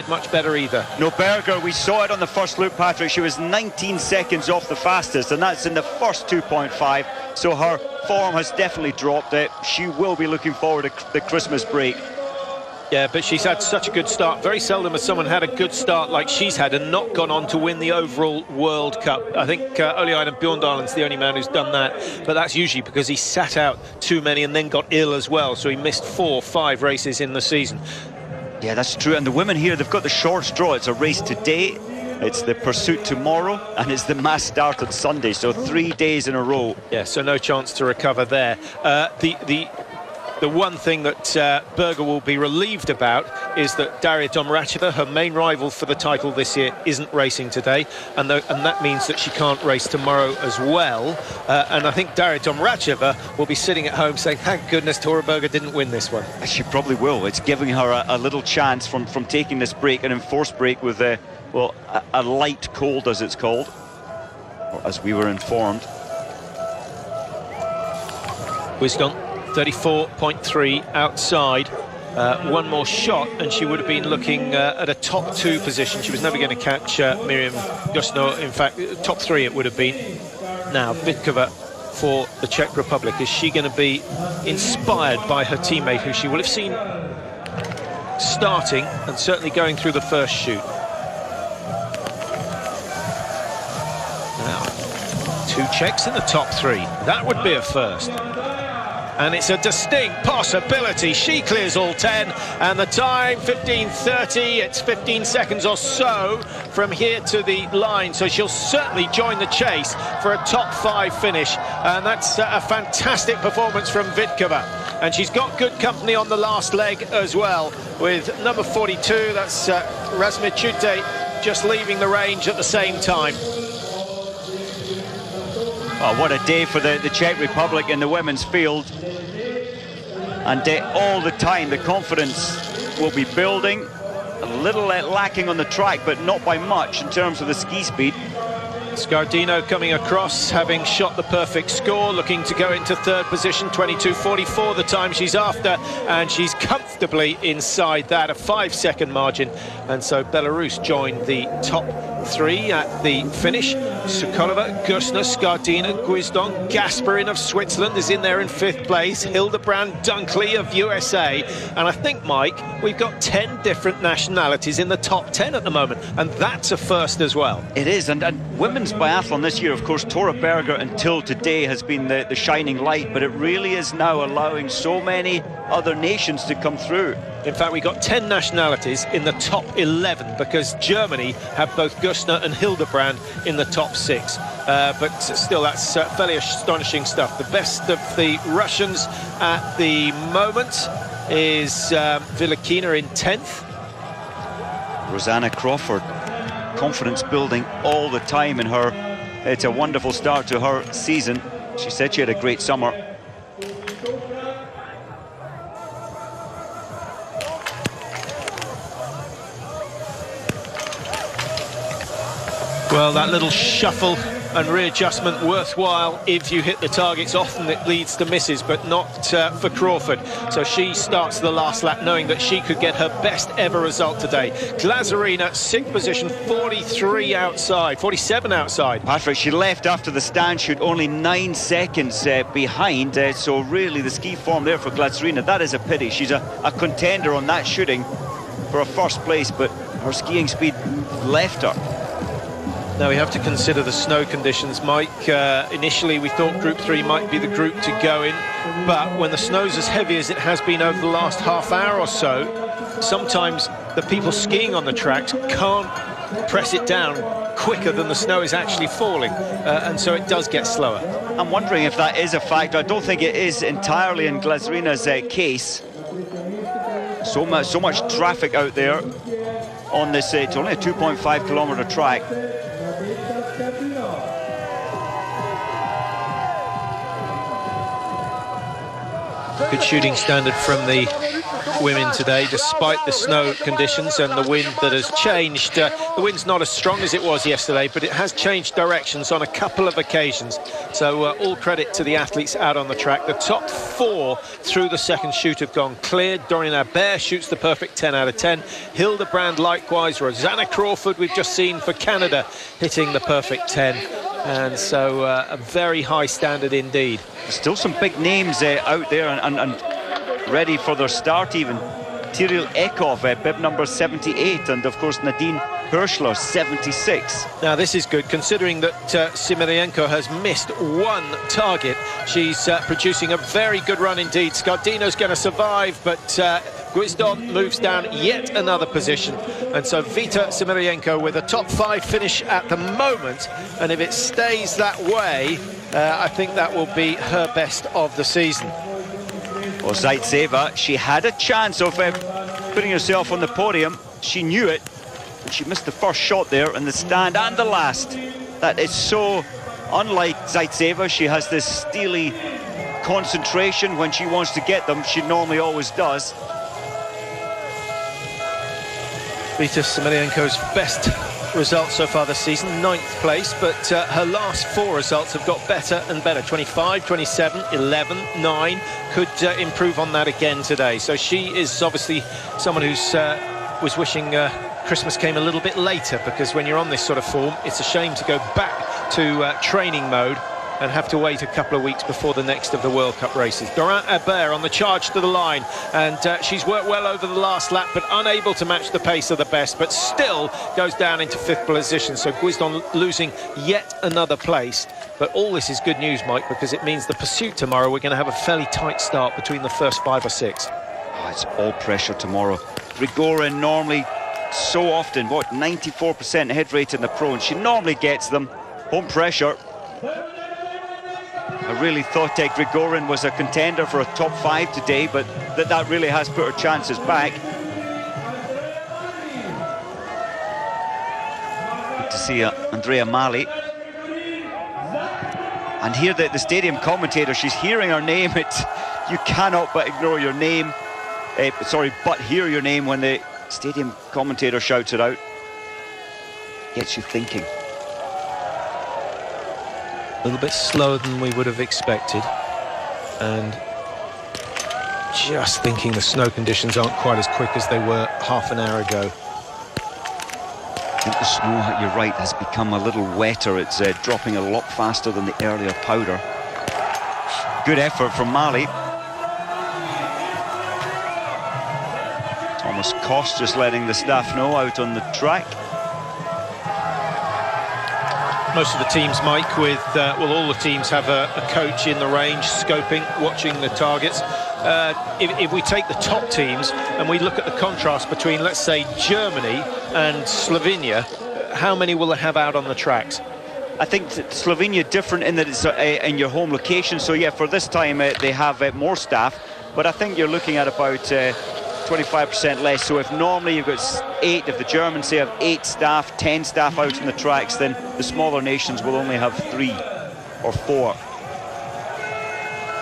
Much better either. No, Berger, we saw it on the first look, Patrick. She was 19 seconds off the fastest, and that's in the first 2.5. So her form has definitely dropped. She will be looking forward to the Christmas break. Yeah, but she's had such a good start. Very seldom has someone had a good start like she's had and not gone on to win the overall World Cup. I think Ole Einar Bjorndalen is the only man who's done that, but that's usually because he sat out too many and then got ill as well, so he missed 4 or 5 races in the season. Yeah, that's true. And the women here, they've got the short straw. It's a race today, it's the pursuit tomorrow, and it's the mass start on Sunday. So 3 days in a row. Yeah, so no chance to recover there. The one thing that Berger will be relieved about is that Daria Domracheva, her main rival for the title this year, isn't racing today, and that means that she can't race tomorrow as well. And I think Daria Domracheva will be sitting at home saying, thank goodness Tora Berger didn't win this one. She probably will. It's giving her a little chance from taking this break, an enforced break with a light cold, as it's called, or as we were informed. Wisdom 34.3 outside. One more shot and she would have been looking at a top 2 position. She was never going to catch Miriam Gusno. In fact, top 3 it would have been. Now Vitkova for the Czech Republic. Is she going to be inspired by her teammate, who she will have seen starting and certainly going through the first shoot? Now 2 Czechs in the top 3. That would be a first. And it's a distinct possibility. She clears all 10, and the time 15:30. It's 15 seconds or so from here to the line, so she'll certainly join the chase for a top 5 finish, and that's a fantastic performance from Vitkova. And she's got good company on the last leg as well, with number 42, that's Razmichute, just leaving the range at the same time. Oh, what a day for the Czech Republic in the women's field. And all the time, the confidence will be building. A little lacking on the track, but not by much in terms of the ski speed. Scardino coming across, having shot the perfect score, looking to go into 3rd position, 22.44 the time she's after, and she's comfortably inside that, a 5-second margin. And so Belarus joined the top 3 at the finish. Sokolova, Gusner, Scardina, Guisdon, Gasparin of Switzerland is in there in 5th place. Hildebrand Dunkley of USA. And I think, Mike, we've got 10 different nationalities in the top 10 at the moment, and that's a first as well. It is, and women's biathlon this year, of course, Tora Berger until today has been the shining light, but it really is now allowing so many other nations to come through. In fact, we got 10 nationalities in the top 11, because Germany have both Gusner and Hildebrand in the top 6. But still, that's fairly astonishing stuff. The best of the Russians at the moment is Vilakina in 10th. Rosanna Crawford, confidence building all the time in her. It's a wonderful start to her season. She said she had a great summer. Well, that little shuffle and readjustment worthwhile if you hit the targets. Often it leads to misses, but not for Crawford. So she starts the last lap knowing that she could get her best ever result today. Glazarina, 6th position, 43 outside, 47 outside. Patrick, she left after the stand shoot, only 9 seconds behind. So really the ski form there for Glazarina, that is a pity. She's a contender on that shooting for a first place, but her skiing speed left her. Now we have to consider the snow conditions, Mike. Initially we thought Group 3 might be the group to go in, but when the snow's as heavy as it has been over the last half hour or so, sometimes the people skiing on the tracks can't press it down quicker than the snow is actually falling, and so it does get slower. I'm wondering if that is a factor. I don't think it is entirely in Glazarina's case. So much traffic out there on this, it's only a 2.5 kilometre track. Good shooting standard from the women today, despite the snow conditions and the wind that has changed. The wind's not as strong as it was yesterday, but it has changed directions on a couple of occasions. So all credit to the athletes out on the track. The top 4 through the second shoot have gone clear. Dorian Albert shoots the perfect 10 out of 10. Hildebrand likewise. Rosanna Crawford, we've just seen for Canada, hitting the perfect 10. And so a very high standard indeed. Still some big names out there and ready for their start even. Tyrell Eckhoff, bib number 78, and of course Nadine Hirschler, 76. Now this is good, considering that Symiryanko has missed 1 target. She's producing a very good run indeed. Scardino's going to survive, but Guisdon moves down yet another position. And so Vita Symiryanko with a top 5 finish at the moment. And if it stays that way, I think that will be her best of the season. Well, Zaitseva, she had a chance of putting herself on the podium. She knew it, and she missed the first shot there in the stand and the last. That is so unlike Zaitseva. She has this steely concentration when she wants to get them. She normally always does. Vita Symiryanko's best result so far this season, 9th place, but her last 4 results have got better and better. 25, 27, 11, 9, could improve on that again today. So she is obviously someone who's was wishing Christmas came a little bit later, because when you're on this sort of form, it's a shame to go back to training mode and have to wait a couple of weeks before the next of the World Cup races. Dorian Albert on the charge to the line, and she's worked well over the last lap, but unable to match the pace of the best, but still goes down into 5th position. So Guisdon losing yet another place. But all this is good news, Mike, because it means the pursuit tomorrow, we're going to have a fairly tight start between the first 5 or 6. Oh, it's all pressure tomorrow. Grigorin normally so often, 94% hit rate in the pro, and she normally gets them. Home pressure. I really thought Grigorin was a contender for a top 5 today, but that really has put her chances back. Good to see Andrea Mali. And here the stadium commentator, she's hearing her name. You cannot but ignore your name. But hear your name when the stadium commentator shouts it out. Gets you thinking. A little bit slower than we would have expected, and just thinking the snow conditions aren't quite as quick as they were half an hour ago. I think the snow, you're right, has become a little wetter. It's dropping a lot faster than the earlier powder. Good effort from Mali. Thomas Koss just letting the staff know out on the track. Most of the teams, Mike, all the teams have a coach in the range, scoping, watching the targets. If we take the top teams and we look at the contrast between, let's say, Germany and Slovenia, how many will they have out on the tracks? I think Slovenia different in that it's in your home location. So yeah, for this time they have more staff, but I think you're looking at about 25% less. So if normally you've got 8, if the Germans say have 8 staff, 10 staff out on the tracks, then the smaller nations will only have 3 or 4.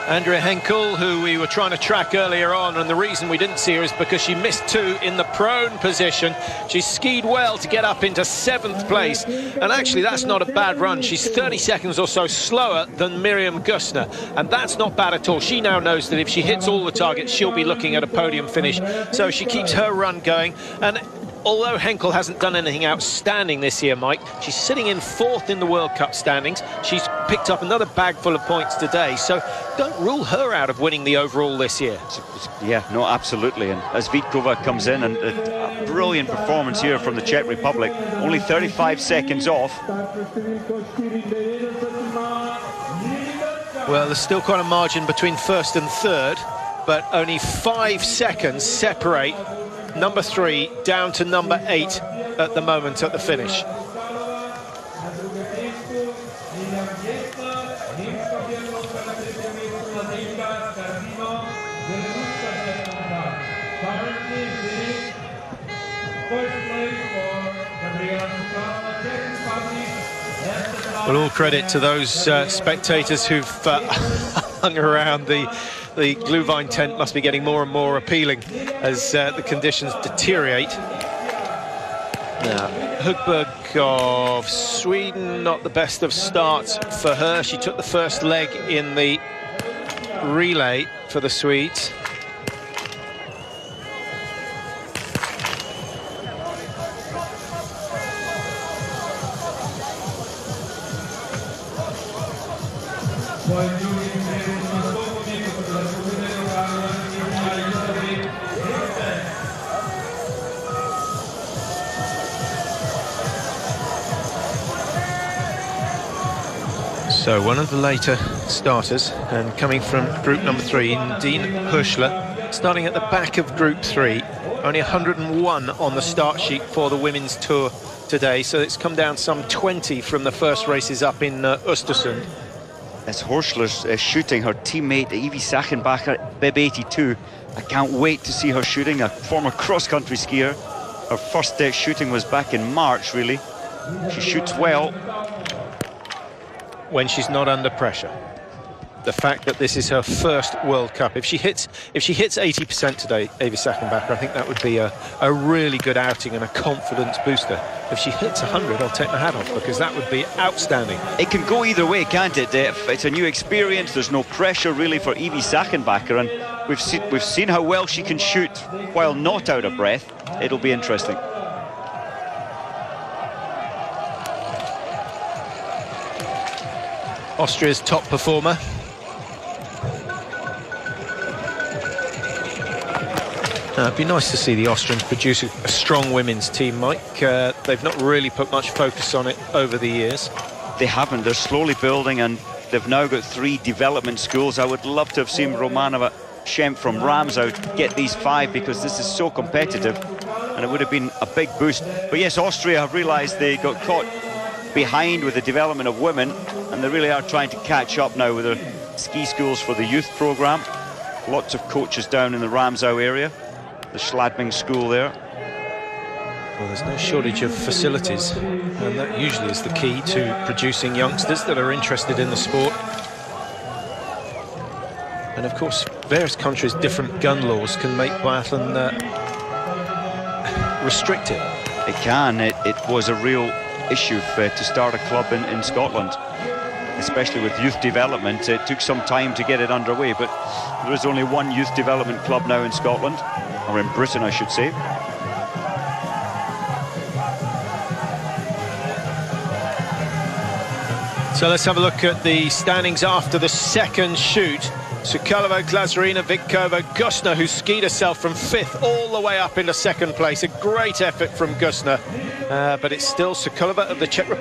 Andrea Henkel, who we were trying to track earlier on, and the reason we didn't see her is because she missed 2 in the prone position. She skied well to get up into 7th place, and actually that's not a bad run. She's 30 seconds or so slower than Miriam Gusner, and that's not bad at all. She now knows that if she hits all the targets, she'll be looking at a podium finish. So she keeps her run going, and although Henkel hasn't done anything outstanding this year, Mike, she's sitting in 4th in the World Cup standings. She's picked up another bag full of points today, so don't rule her out of winning the overall this year. Yeah, no, absolutely. And as Vitkova comes in, and a brilliant performance here from the Czech Republic, only 35 seconds off. Well, there's still quite a margin between 1st and 3rd, but only 5 seconds separate number 3 down to number 8 at the moment at the finish. Well, all credit to those spectators who've hung around the the Glühwein tent must be getting more and more appealing as the conditions deteriorate. Now, Högberg of Sweden, not the best of starts for her. She took the first leg in the relay for the Swedes. So one of the later starters, and coming from group number 3, Nadine Hirschler, starting at the back of group 3. Only 101 on the start sheet for the women's tour today, so it's come down some 20 from the first races up in Östersund. As Hirschler's shooting her teammate Evie Sachenbacher, bib 82. I can't wait to see her shooting, a former cross-country skier. Her first shooting was back in March, really. She shoots well. When she's not under pressure. The fact that this is her first World Cup. If she hits 80% today, Evie Sachenbacher, I think that would be a really good outing and a confidence booster. If she hits 100, I'll take my hat off, because that would be outstanding. It can go either way, can't it? It's a new experience. There's no pressure really for Evie Sachenbacher, and we've seen how well she can shoot while not out of breath. It'll be interesting. Austria's top performer. It'd be nice to see the Austrians produce a strong women's team, Mike. They've not really put much focus on it over the years. They haven't. They're slowly building, and they've now got 3 development schools. I would love to have seen Romanova Schemp from Ramsau get these 5, because this is so competitive, and it would have been a big boost. But yes, Austria have realised they got caught behind with the development of women, and they really are trying to catch up now with their ski schools for the youth programme. Lots of coaches down in the Ramsau area, the Schladming school there. Well, there's no shortage of facilities, and that usually is the key to producing youngsters that are interested in the sport. And of course, various countries' different gun laws can make biathlon restricted. It can. It was a real issue to start a club in Scotland, especially with youth development. It took some time to get it underway, but there is only one youth development club now in Scotland, or in Britain I should say. So let's have a look at the standings after the second shoot. Sokolova, Glazarina, Vitkova, Gusner, who skied herself from 5th all the way up into 2nd place. A great effort from Gusner, but it's still Sokolova of the Czech Republic.